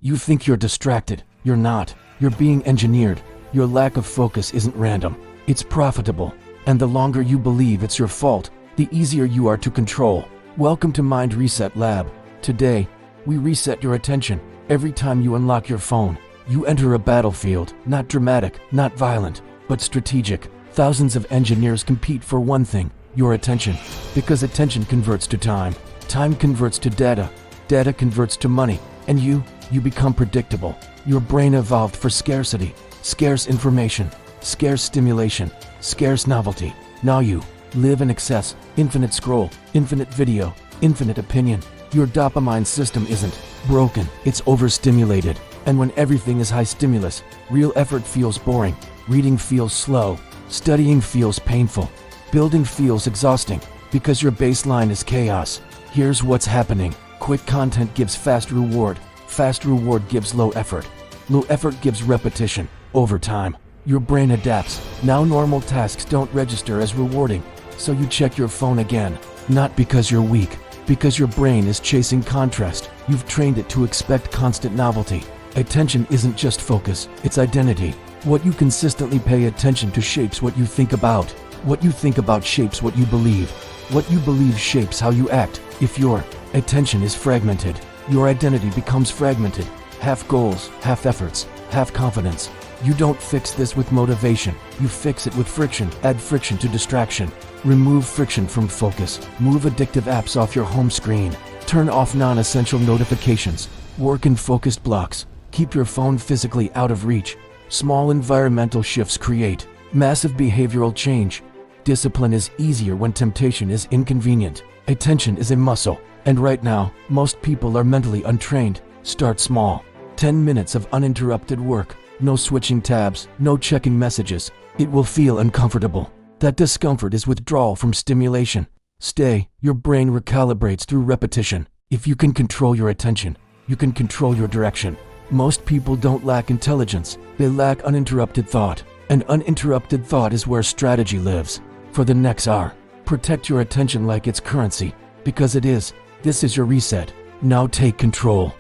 You think you're distracted. You're not. You're being engineered. Your lack of focus isn't random. It's profitable. And the longer you believe it's your fault, the easier you are to control. Welcome to Mind Reset Lab. Today, we reset your attention. Every time you unlock your phone, you enter a battlefield, not dramatic, not violent, but strategic. Thousands of engineers compete for one thing, your attention. Because attention converts to time. Time converts to data. Data converts to money. And you become predictable. Your brain evolved for scarcity. Scarce information. Scarce stimulation. Scarce novelty. Now you live in excess. Infinite scroll. Infinite video. Infinite opinion. Your dopamine system isn't broken. It's overstimulated. And when everything is high stimulus, real effort feels boring. Reading feels slow. Studying feels painful. Building feels exhausting. Because your baseline is chaos. Here's what's happening. Quick content gives fast reward. Fast reward gives low effort. Low effort gives repetition. Over time, your brain adapts. Now normal tasks don't register as rewarding. So you check your phone again. Not because you're weak. Because your brain is chasing contrast. You've trained it to expect constant novelty. Attention isn't just focus, it's identity. What you consistently pay attention to shapes what you think about. What you think about shapes what you believe. What you believe shapes how you act. If your attention is fragmented, your identity becomes fragmented. Half goals, half efforts, half confidence. You don't fix this with motivation. You fix it with friction. Add friction to distraction. Remove friction from focus. Move addictive apps off your home screen. Turn off non-essential notifications. Work in focused blocks. Keep your phone physically out of reach. Small environmental shifts create massive behavioral change. Discipline is easier when temptation is inconvenient. Attention is a muscle, and right now, most people are mentally untrained. Start small. 10 minutes of uninterrupted work. No switching tabs, no checking messages. It will feel uncomfortable. That discomfort is withdrawal from stimulation. Stay, your brain recalibrates through repetition. If you can control your attention, you can control your direction. Most people don't lack intelligence, they lack uninterrupted thought. And uninterrupted thought is where strategy lives. For the next hour, protect your attention like it's currency, because it is. This is your reset. Now take control.